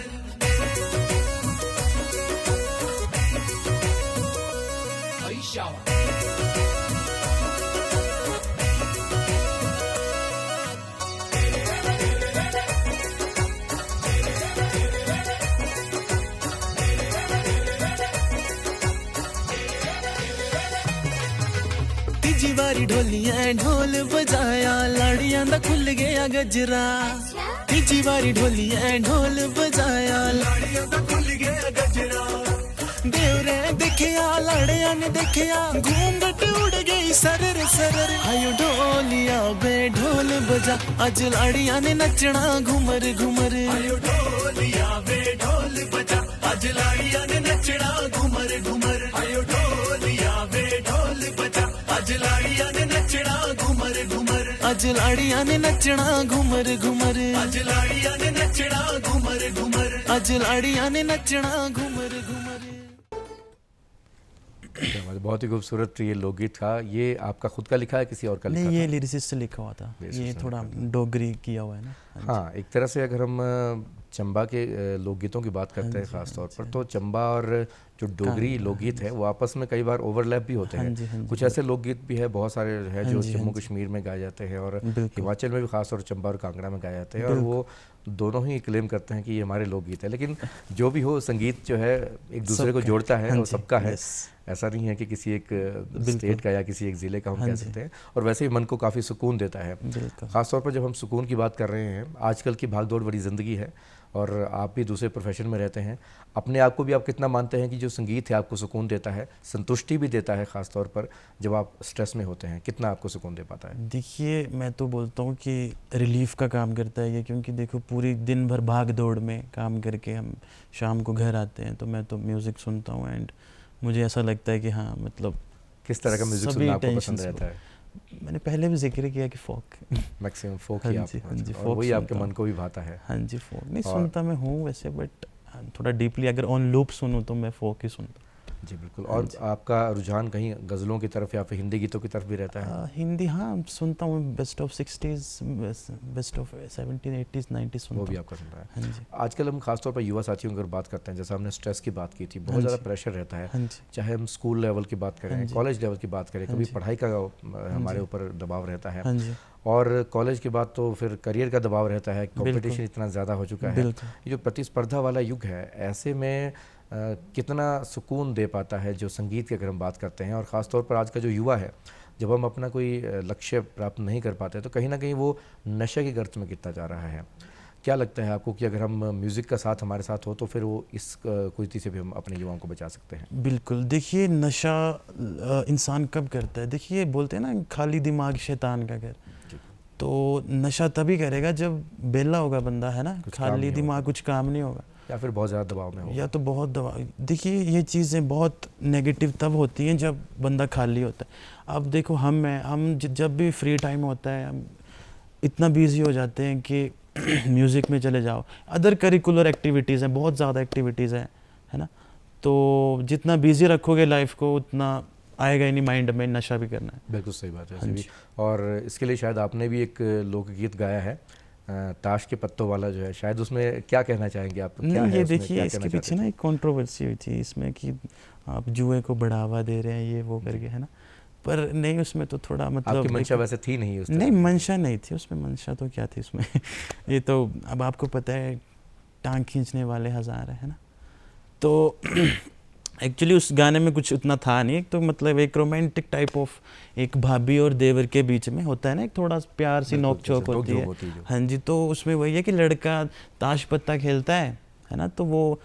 तीजी बारी ढोलिया ढोल बजाया लाड़ियां दा खुल गया गजरा तीजी बारी ढोलिया ढोल बजाया लाड़िया दा खुल गया गजरा देवरे देखिया लाड़िया ने देखिया घूंघट उड़ गई सरर सरर आयो ढोलिया बे ढोल बजा अज लाड़िया ने नचना घूमर घूमर आयो ढोलिया बे ढोल बजा अज लाड़िया ने नचना घूमर घूमर आयो ढोलिया बे ढोल बजा अज लाड़िया ने नचना घूमर घूमर अज लाड़िया ने नचना घूमर घूमर अज लाड़िया ने नचना घूमर घूमर अज लाड़िया ने नचना घूमर घूमर बहुत ही खूबसूरत ये लोकगीत था। ये आपका खुद का लिखा है किसी और का लिखा नहीं, था? ये लिरिसिस्ट से लिखा हुआ था, ये थोड़ा डोगरी किया हुआ है ना। हाँ, एक तरह से अगर हम चंबा के लोकगीतों की बात करते हैं ख़ास तौर पर, तो चंबा और जो डोगरी लोकगीत है वो आपस में कई बार ओवरलैप भी होते हैं। कुछ ऐसे लोकगीत भी है, बहुत सारे हैं जो जम्मू कश्मीर में गाए जाते हैं और हिमाचल में भी खास तौर चंबा और कांगड़ा में गाए जाते हैं, और वो दोनों ही क्लेम करते हैं कि ये हमारे लोकगीत है। लेकिन जो भी हो, संगीत जो है एक दूसरे को जोड़ता है और सबका है, ऐसा नहीं है कि किसी एक स्टेट का या किसी एक ज़िले का हम कह सकते हैं। और वैसे ही मन को काफ़ी सुकून देता है। ख़ास तौर पर जब हम सुकून की बात कर रहे हैं, आजकल की भागदौड़ भरी ज़िंदगी है और आप भी दूसरे प्रोफेशन में रहते हैं, अपने आप को भी आप कितना मानते हैं कि जो संगीत है आपको सुकून देता है, संतुष्टि भी देता है? ख़ास तौर पर जब आप स्ट्रेस में होते हैं, कितना आपको सुकून दे पाता है? देखिए, मैं तो बोलता हूँ कि रिलीफ का काम करता है ये, क्योंकि देखो पूरी दिन भर भाग दौड़ में काम करके हम शाम को घर आते हैं, तो मैं तो म्यूज़िक सुनता हूँ एंड मुझे ऐसा लगता है कि हाँ, मतलब किस तरह का म्यूज़िक सुनना आपको पसंद रहता है? मैंने पहले भी जिक्र किया कि फोक, मैक्सिमम फोक ही आपको, वही आपके मन को भी भाता है। हाँ जी, फोक नहीं सुनता मैं हूँ वैसे, बट थोड़ा डीपली अगर ऑन लूप सुनूँ तो मैं फोक ही सुनता हूँ। जी बिल्कुल। और आपका रुझान कहीं गज़लों की तरफ या फिर हिंदी गीतों की तरफ भी रहता है? हिंदी हाँ सुनता हूँ, best of 60s, best of 70s, 80s, 90s सुनता हूँ। वो भी आपका सुनता है? हाँ जी। आजकल हम खासतौर पर युवा साथियों की अगर बात करते हैं, जैसा हमने स्ट्रेस की बात की थी, बहुत ज़्यादा प्रेशर रहता है, चाहे हम स्कूल लेवल की बात करें, कॉलेज लेवल की बात करें, कभी पढ़ाई का हमारे ऊपर दबाव रहता है, और कॉलेज के बाद तो फिर करियर का दबाव रहता है, कंपटीशन इतना ज़्यादा हो चुका है। ये जो प्रतिस्पर्धा वाला युग है, ऐसे में कितना सुकून दे पाता है जो संगीत की अगर हम बात करते हैं? और ख़ास तौर पर आज का जो युवा है, जब हम अपना कोई लक्ष्य प्राप्त नहीं कर पाते तो कहीं ना कहीं वो नशे की गर्त में गिरता जा रहा है। क्या लगता है आपको कि अगर हम म्यूज़िक का साथ हमारे साथ हो तो फिर वो इस कुरीति से भी हम अपने युवाओं को बचा सकते हैं? बिल्कुल। देखिए, नशा इंसान कब करता है? देखिए, बोलते हैं ना, खाली दिमाग शैतान का घर। तो नशा तभी करेगा जब बेला होगा बंदा, है ना, खाली दिमाग, कुछ काम नहीं होगा, या फिर बहुत ज़्यादा दबाव में होगा, या तो बहुत दबाव। देखिए, ये चीज़ें बहुत नेगेटिव तब होती हैं जब बंदा खाली होता है। अब देखो, हम जब भी फ्री टाइम होता है, हम इतना बिजी हो जाते हैं कि म्यूज़िक में चले जाओ, अदर करिकुलर एक्टिविटीज़ हैं, बहुत ज़्यादा एक्टिविटीज़ हैं, है ना। तो जितना बिजी रखोगे लाइफ को, उतना आएगा ही नहीं माइंड में नशा भी करना है। बिल्कुल सही बात है। हाँ, और इसके लिए शायद आपने भी एक लोकगीत गाया है, ताश के पत्तों वाला जो है, शायद उसमें क्या कहना चाहेंगे आप? क्या नहीं, ये देखिए, इसके पीछे ना एक कंट्रोवर्सी हुई थी इसमें कि आप जुए को बढ़ावा दे रहे हैं, ये वो करके, है ना। पर नहीं उसमें तो थोड़ा मतलब आपकी मंशा वैसे थी नहीं उस नहीं मंशा नहीं थी उसमें, मंशा तो क्या थी उसमें ये तो अब आपको पता है टांग खींचने वाले हज़ार है ना। तो एक्चुअली उस गाने में कुछ उतना था नहीं, एक तो मतलब एक रोमांटिक टाइप ऑफ एक भाभी और देवर के बीच में होता है ना, एक थोड़ा प्यार सी नोक चोक होती है। हाँ जी, तो उसमें वही है कि लड़का ताश पत्ता खेलता है ना, तो वो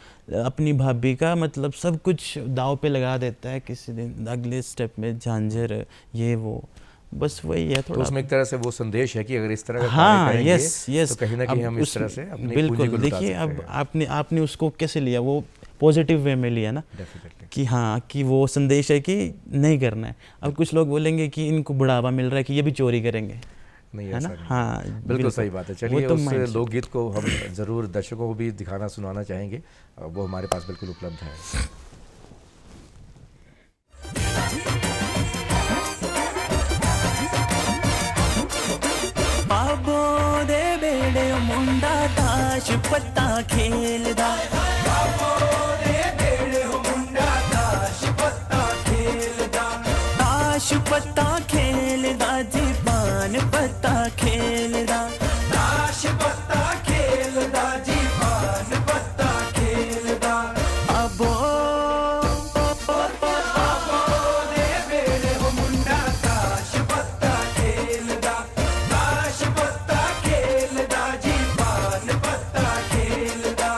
अपनी भाभी का मतलब सब कुछ दाव पे लगा देता है किसी दिन अगले स्टेप में, झांझर ये वो, बस वही है थोड़ा। तो उसमें एक तरह से वो संदेश है कि अगर इस तरह का हाँ कार्य करेंगे यस तो कहीं ना कहीं हम इस तरह से अपनी पूंजी को बिल्कुल लुटा देखिए सकते अब हैं। आपने उसको कैसे लिया, वो पॉजिटिव वे में लिया ना Definitely. कि हाँ कि वो संदेश है कि नहीं करना है। अब कुछ लोग बोलेंगे कि इनको बढ़ावा मिल रहा है कि ये भी चोरी करेंगे, नहीं है ऐसा ना। नहीं। हाँ बिल्कुल सही बात है। चलिए तो उस mindset- लोकगीत को हम ज़रूर दर्शकों को भी दिखाना सुनाना चाहेंगे, वो हमारे पास बिल्कुल उपलब्ध है। बाबो दे बेड़े मुंडा ताश पत्ता खेलदा, बाबो दे बेड़े मुंडा ताश पत्ता खेलदा, ताश पत्ता खेलदा जी पान पत्ता खेलदा, ताश पत्ता खेलदा जी पान पत्ता खेलदा। बाबो दे बेड़े मुंडा ताश पत्ता खेलदा, ताश पत्ता खेलदा जी पान पत्ता खेलदा।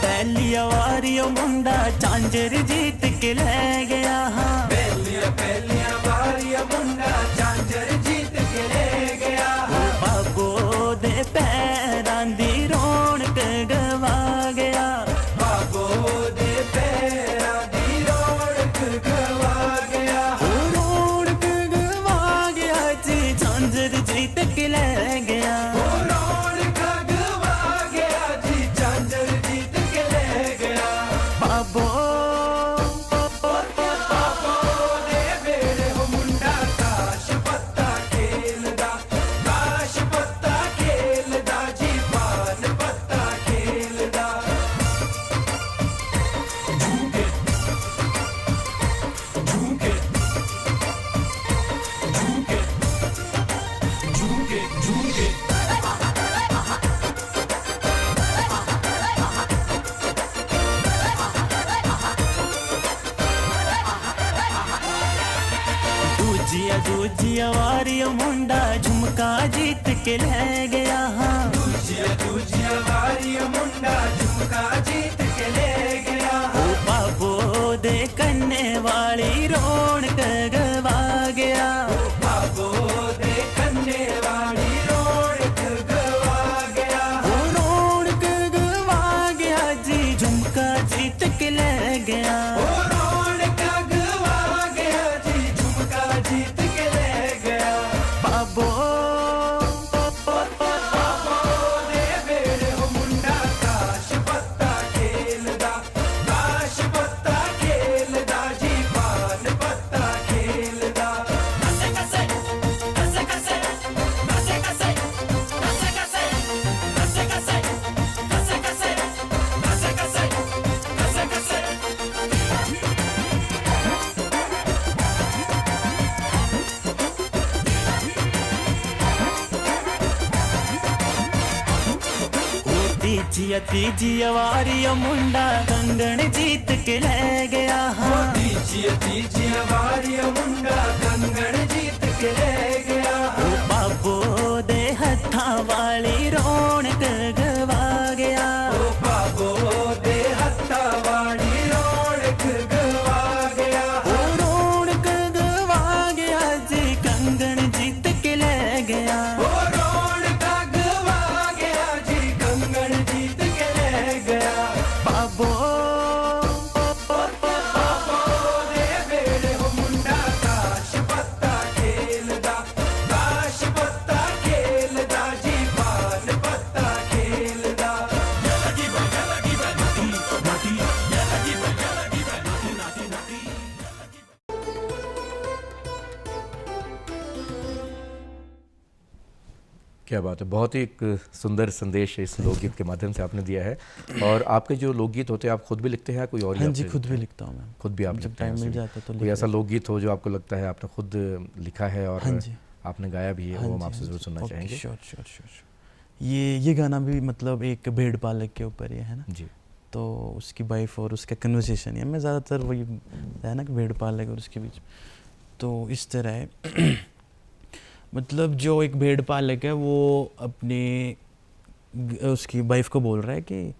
पहलिया वारियो मुंडा झांझर जीत के ले गया, हाँ पहलिया वारियो मुंडा झांझर जीत के ले गया। बाबो दे पैरां दी रौनक गवा गया, बाबो दे पैरां दी रौनक गवा गया, रौनक गवा गया जी झांझर जीत के ले गया, रौनक गवा गया जी झांझर जीत के ले गया। बाबो दे बेड़े हो मुंडा ताश पत्ता खेलदा, ताश पत्ता खेलदा जी पान पत्ता खेलदा। झूके झूके झूके झूके झूके दूजिया वारियो मुंडा झुमका जीत के ले गया, हाँ दूजिया वारियो मुंडा झुमका जीत के ले गया। ओ बाबो दे कन्ने वाली रौनक गवा गया, ओ बाबो दे कन्ने वाली रौनक गवा गया, ओ रौनक गवा गया जी झुमका जीत के ले गया, ओ रौनक गवा गया जी झुमका जीत के ले गया। बाबो दे बेड़े हो मुंडा ताश पत्ता खेलदा, ताश पत्ता खेलदा जी पान पत्ता खेलदा। कसे कसे कसे कसे कसे कसे कसे कसे कसे कसे कसे कसे कसे कसे कसे। तीजिया वारियो मुंडा कंगन जीत के ले गया, हाँ तीजिया वारियो मुंडा कंगन जीत के ले गया। ओ बाबो दे हत्था वाली रौनक गवा गया, ओ बाबो दे हत्था वाली रौनक गवा गया, ओ रौनक गवा गया जी कंगन जीत के ले गया, ओ रौनक गवा गया जी कंगन जीत के ले गया। बाबो दे बेड़े हो मुंडा ताश पत्ता खेलदा, ताश पत्ता खेलदा जी पान पत्ता खेलदा। क्या बात है, बहुत ही एक सुंदर संदेश इस लोकगीत के माध्यम से आपने दिया है। और आपके जो लोकगीत होते हैं आप खुद भी लिखते हैं या कोई और ही हाँ आपसे जी, खुद लिखता भी है? लिखता हूँ मैं। खुद भी आप जब लिखते हैं टाइम मिल उसे? जाता है तो कोई लिख ऐसा लेता लोकगीत हो जो आपको लगता है आपने खुद लिखा है और हाँ जी। आपने गाया भी है, हूँ। वो हम हाँ आपसे जी, ज़रूर हाँ जी। सुनना ओके, चाहेंगे। Sure sure sure sure. ये गाना भी मतलब एक भेड़ पालक के ऊपर ही है ना, जी तो उसकी वाइफ और उसका कन्वर्सेशन है। मैं ज़्यादातर वही है ना कि भेड़ पालक और उसके बीच, तो इस तरह है। मतलब जो एक भेड़ पालक है वो अपने उसकी वाइफ को बोल रहा है कि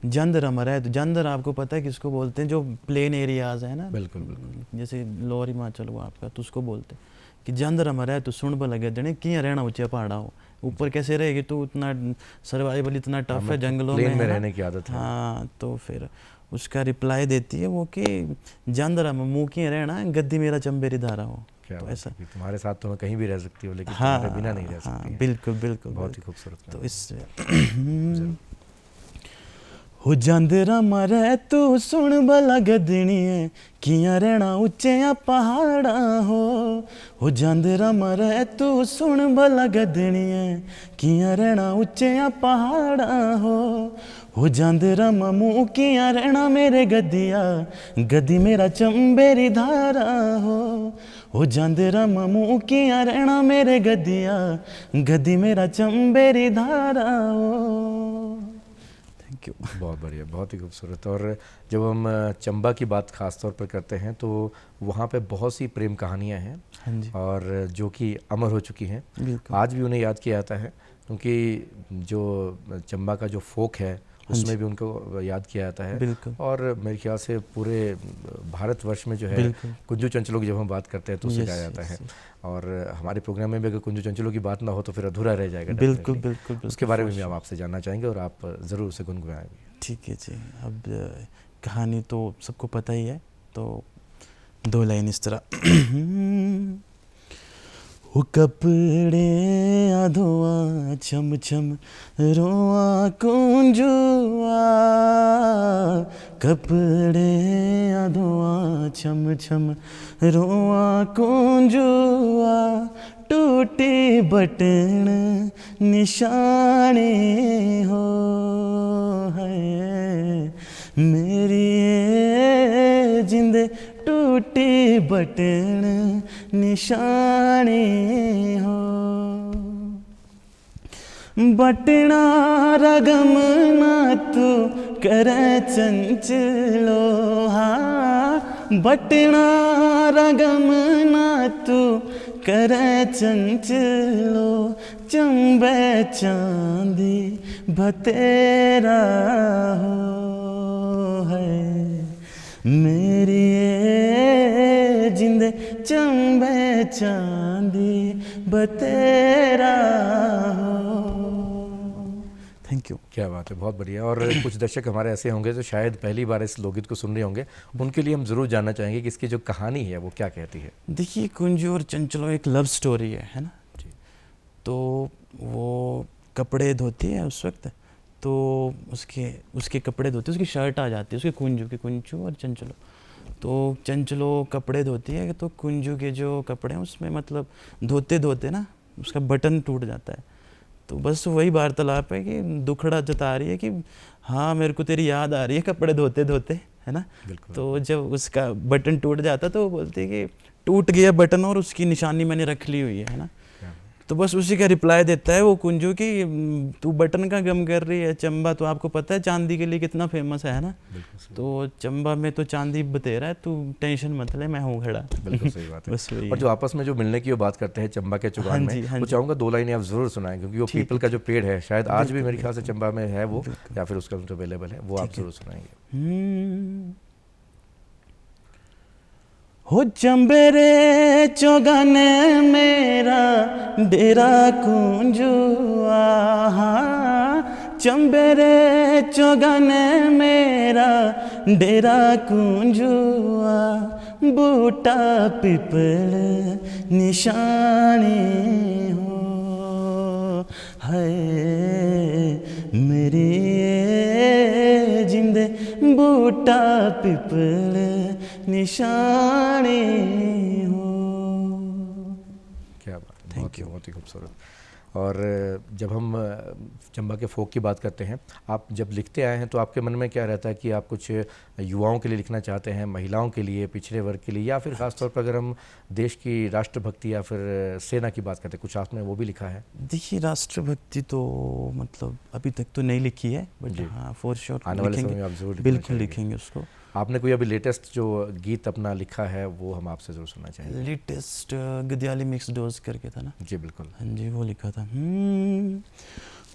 जानवर हमारा है। तो जानवर आपको पता है किसको बोलते हैं? जो प्लेन एरियाज है ना, बिल्कुल बिल्कुल। जैसे लोअर हिमाचल हुआ आपका, तो उसको बोलते हैं कि जानवर हमारा है। तो सुन पर लगे जने कि रहना ऊंचे पहाड़ा हो, ऊपर कैसे रहेगी तू? इतना सर्वाइवल इतना टफ है हमें तो जंगलों प्लेन में, में है ना? रहने की आदत है। हाँ, तो फिर उसका रिप्लाई देती है वो कि जानवर हम मुँह की रहना, गद्दी मेरा चंबेरी धारा हो। क्या तो बात ऐसा, है कि तुम्हारे साथ तो मैं कहीं भी रह सकती हूँ लेकिन हाँ तुम्हारे बिना नहीं रह सकती हाँ, हैं। बिल्कुल बिल्कुल बहुत ही बिल्कुल। खूबसूरत तो गाना। इस ज़रूर। हो जांदरा मरे तू सुन भला गदनिए, किया रहना उच्चिया पहाड़ा हो जांदरा मरे तू सुन भला गदनिए, किया रहना उच्चिया पहाड़ा हो जांदरा ममू किया रहना मेरे गद्दिया, गद्दी मेरा चंबेरी धारा हो जांदरा ममू किया रहना मेरे गद्दिया, गद्दी मेरा चंबेरी धारा हो। Thank you. बहुत बढ़िया, बहुत ही खूबसूरत। और जब हम चंबा की बात खास तौर पर करते हैं तो वहाँ पे बहुत सी प्रेम कहानियाँ हैं हाँ जी, और जो कि अमर हो चुकी हैं। बिल्कुल। आज भी उन्हें याद किया जाता है क्योंकि जो चंबा का जो फोक है उसमें भी उनको याद किया जाता है। बिल्कुल और मेरे ख्याल से पूरे भारतवर्ष में जो है बिल्कुल। कुंजू चंचलों की जब हम बात करते हैं तो उसे Yes, गाया जाता yes, है। yes. और हमारे प्रोग्राम में भी अगर कुंजू चंचलों की बात ना हो तो फिर अधूरा रह जाएगा। बिल्कुल definitely। बिल्कुल बिल्कुल, उसके बारे में for भी हम sure। आपसे जानना चाहेंगे और आप ज़रूर उसे गुनगुनाएंगे। ठीक है जी। अब कहानी तो सबको पता ही है, तो दो लाइन इस तरह। वो कपड़े अधुआ छम छम रोआ कुंजुआ, कपड़े अधुआ छम छम रोआ कुंजुआ, टूटी बटन निशाने हो है मेरी ये जिंदे, टूटी बटन निशाने हो, बटना रगम ना तू करे चंचलो, हाँ बटना रगम ना तू करे चंचलो, चंबे चांदी बतेरा हो है मेरी ये जिंदे, चंबे चांदी बतेरा हो। Thank you. क्या बात है, बहुत बढ़िया। और कुछ दर्शक हमारे ऐसे होंगे जो शायद पहली बार इस लोकगीत को सुन रहे होंगे, उनके लिए हम ज़रूर जानना चाहेंगे कि इसकी जो कहानी है वो क्या कहती है। देखिए, कुंजू और चंचलो एक लव स्टोरी है ना जी। तो वो कपड़े धोती है उस वक्त, तो उसके कपड़े धोती है, उसकी शर्ट आ जाती है उसके कुंजू और चंचलो। तो चंचलो कपड़े धोती है तो कुंजू के जो कपड़े हैं उसमें मतलब धोते धोते ना उसका बटन टूट जाता है। तो बस वही वार्तालाप है कि दुखड़ा जता रही है कि हाँ मेरे को तेरी याद आ रही है कपड़े धोते धोते, है ना। बिल्कुल। तो जब उसका बटन टूट जाता तो वो बोलती है कि टूट गया बटन और उसकी निशानी मैंने रख ली हुई है ना। तो बस उसी का रिप्लाई देता है वो कुंजू कि तू बटन का गम कर रही है, चंबा तो आपको पता है चांदी के लिए कितना फेमस है ना। तो चंबा में तो चांदी बतेरा है, तू टेंशन मत ले, मैं हूँ खड़ा। बिल्कुल सही बात है। बस वही और जो आपस में जो मिलने की वो बात करते हैं चंबा के चुगान हाँ जी, में, हाँ तो जी। चाहूँगा दो लाइनें आप ज़रूर सुनाएं क्योंकि वो ठीक पीपल का जो पेड़ है शायद आज भी बिल्कुल, मेरे ख्याल से चंबा में है वो, बिल्कुल। या फिर उसका जो अवेलेबल है वो आप ठीक है। ज़रूर सुनाएंगे। हो चंबेरे चौगाने मेरा डेरा कुंजुआ, चंबेरे चौगाने मेरा डेरा कुंजुआ, बूटा पिपल निशानी हो है मेरी ये जिंदे, बूटा पिपल निशानी हो। क्या बात है, Thank you. बहुत ही खूबसूरत। और जब हम चंबा के फोक की बात करते हैं, आप जब लिखते आए हैं तो आपके मन में क्या रहता है कि आप कुछ युवाओं के लिए लिखना चाहते हैं, महिलाओं के लिए, पिछड़े वर्ग के लिए, या फिर ख़ासतौर पर अगर हम देश की राष्ट्रभक्ति या फिर सेना की बात करते हैं, कुछ आपने वो भी लिखा है? देखिए राष्ट्रभक्ति तो मतलब अभी तक तो नहीं लिखी है, बट हाँ फॉर श्योर आने वाले समय में आप जरूर बिल्कुल लिखेंगे उसको। आपने कोई अभी लेटेस्ट जो गीत अपना लिखा है वो हम आपसे जरूर सुनना चाहेंगे। लेटेस्ट गदियाली मिक्स डोज करके था ना? जी बिल्कुल। हाँ जी वो लिखा था।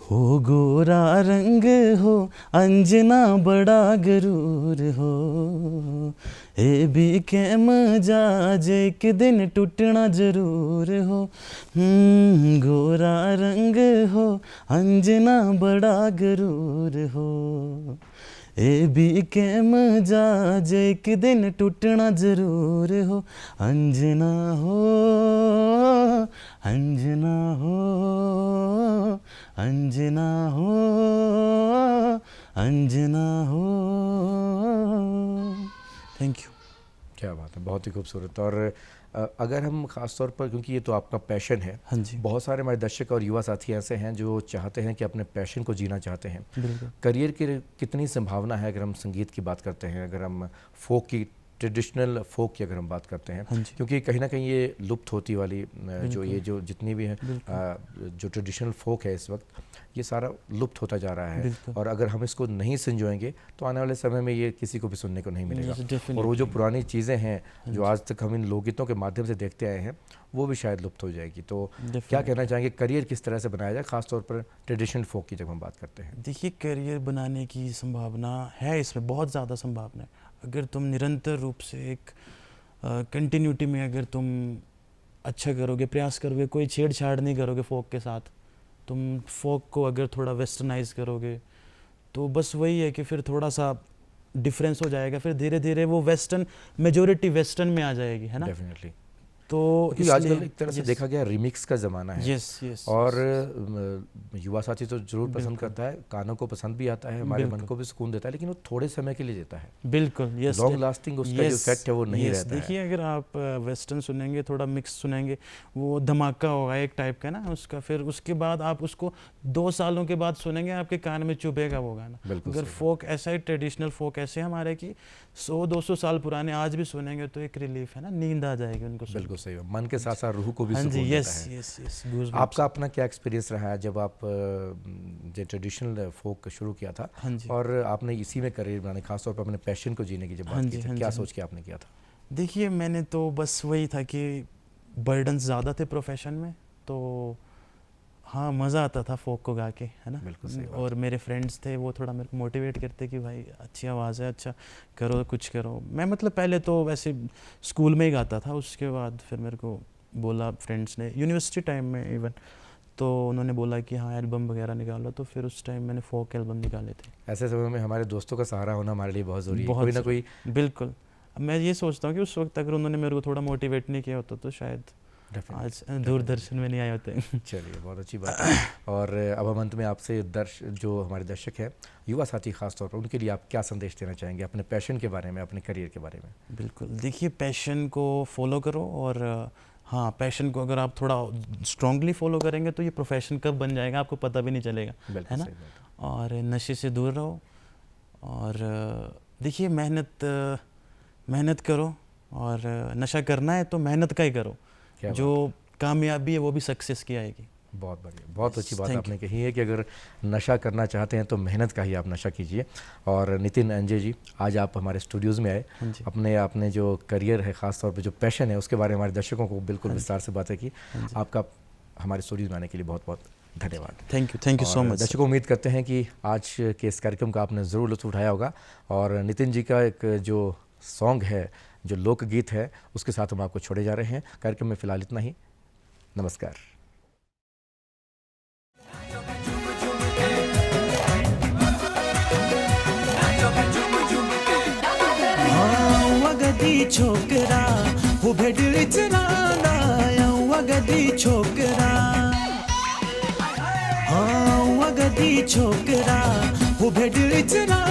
हो गोरा रंग हो अंजना बड़ा गरूर हो, ए भी के मजाज एक दिन टूटना जरूर हो। गोरा रंग हो अंजना बड़ा गरूर हो, ए भी के मजाज एक दिन टूटना जरूर हो। अंजना हो अंजना हो अंजना हो अंजना हो। Thank you. क्या बात है, बहुत ही खूबसूरत। और अगर हम ख़ास तौर पर, क्योंकि ये तो आपका पैशन है, हाँ जी बहुत सारे हमारे दर्शक और युवा साथी ऐसे हैं जो चाहते हैं कि अपने पैशन को जीना चाहते हैं। बिल्कुल। करियर की कितनी संभावना है अगर हम संगीत की बात करते हैं, अगर हम फोक की, ट्रेडिशनल फोक की अगर हम बात करते हैं, हाँ जी क्योंकि कहीं ना कहीं ये लुप्त होती वाली जो ये जो जितनी भी है जो ट्रेडिशनल फोक है इस वक्त, ये सारा लुप्त होता जा रहा है। बिल्कुल। और अगर हम इसको नहीं संजोएंगे तो आने वाले समय में ये किसी को भी सुनने को नहीं मिलेगा। और वो जो पुरानी चीज़ें हैं जो आज तक हम इन लोकगीतों के माध्यम से देखते आए हैं, वो भी शायद लुप्त हो जाएगी। तो क्या कहना चाहेंगे, करियर किस तरह से बनाया जाए, खासतौर पर ट्रेडिशनल फोक की जब हम बात करते हैं? देखिए करियर बनाने की संभावना है, इसमें बहुत ज़्यादा संभावना है। अगर तुम निरंतर रूप से एक कंटिन्यूटी में अगर तुम अच्छा करोगे, प्रयास करोगे, कोई छेड़छाड़ नहीं करोगे फोक के साथ, तुम फोक को अगर थोड़ा वेस्टर्नाइज करोगे तो बस वही है कि फिर थोड़ा सा डिफरेंस हो जाएगा, फिर धीरे धीरे वो वेस्टर्न, मेजोरिटी वेस्टर्न में आ जाएगी, है ना? डेफिनेटली। तो आजकल एक तरह से देखा गया रिमिक्स का ज़माना है। यस और युवा साथी तो जरूर पसंद करता है, कानों को पसंद भी आता है, हमारे मन को भी सुकून देता है, लेकिन वो थोड़े समय के लिए देता है। बिल्कुल। यस, लॉन्ग लास्टिंग उसका जो इफेक्ट है वो नहीं रहता है। देखिए अगर आप वेस्टर्न सुनेंगे, थोड़ा मिक्स सुनेंगे, वो धमाका होगा एक टाइप का ना उसका, फिर उसके बाद आप उसको 2 सालों के बाद सुनेंगे, आपके कान में चुभेगा वो गाना। अगर फोक ऐसा ही, ट्रेडिशनल फोक ऐसे हमारे की 100-200 साल पुराने आज भी सुनेंगे तो एक रिलीफ है ना, नींद आ जाएगी उनको। बिल्कुल सही, मन के साथ साथ रूह को भी सुकून देता है। यस। आपका अपना क्या एक्सपीरियंस रहा है जब आप जो ट्रेडिशनल फोक शुरू किया था और आपने इसी में करियर बनाने, खासतौर पर अपने पैशन को जीने की जब बात की थी, क्या सोच के आपने किया था? देखिए मैंने तो बस वही था कि बर्डन्स ज़्यादा थे प्रोफेशन में, तो हाँ मज़ा आता था फोक को गा के, है ना? बिल्कुल सही। और मेरे फ्रेंड्स थे वो थोड़ा मेरे को मोटिवेट करते कि भाई अच्छी आवाज़ है, अच्छा करो, कुछ करो। मैं मतलब पहले तो वैसे स्कूल में ही गाता था, उसके बाद फिर मेरे को बोला फ्रेंड्स ने, यूनिवर्सिटी टाइम में इवन, तो उन्होंने बोला कि हाँ एल्बम वगैरह निकालो, तो फिर उस टाइम मैंने फोक एल्बम निकाले थे। ऐसे समय में हमारे दोस्तों का सहारा होना हमारे लिए बहुत ज़रूरी है, कोई ना कोई। बिल्कुल। मैं ये सोचता हूँ कि उस वक्त अगर उन्होंने मेरे को थोड़ा मोटिवेट नहीं किया होता तो शायद आज दूरदर्शन में नहीं आए होते। चलिए बहुत अच्छी बात है। और अब हम अंत में आपसे जो हमारे दर्शक हैं, युवा साथी खास तौर पर, उनके लिए आप क्या संदेश देना चाहेंगे अपने पैशन के बारे में, अपने करियर के बारे में? बिल्कुल, देखिए पैशन को फॉलो करो, और हाँ पैशन को अगर आप थोड़ा स्ट्रांगली फॉलो करेंगे तो ये प्रोफेशन कब बन जाएगा आपको पता भी नहीं चलेगा, है ना? और नशे से दूर रहो, और देखिए मेहनत करो, और नशा करना है तो मेहनत का ही करो, जो कामयाबी है वो भी सक्सेस की आएगी। बहुत बढ़िया, बहुत अच्छी बात आपने कही है कि अगर नशा करना चाहते हैं तो मेहनत का ही आप नशा कीजिए। और नितिन अंजे जी, आज आप हमारे स्टूडियोज़ में आए, अपने जो करियर है, ख़ास तौर पे जो पैशन है, उसके बारे में हमारे दर्शकों को बिल्कुल विस्तार से बातें की। आपका हमारे स्टूडियोज़ में आने के लिए बहुत बहुत धन्यवाद। Thank you so much. दर्शकों, उम्मीद करते हैं कि आज के इस कार्यक्रम का आपने ज़रूर लुत्फ़ उठाया होगा। और नितिन जी का एक जो सॉन्ग है, जो लोकगीत है, उसके साथ हम आपको छोड़े जा रहे हैं। कार्यक्रम में फ़िलहाल इतना ही। नमस्कार। वगदी छोकरा वो भेड़ चराना, वगदी छोकरा, हाँ वगदी छोकरा वो भेड़ चराना।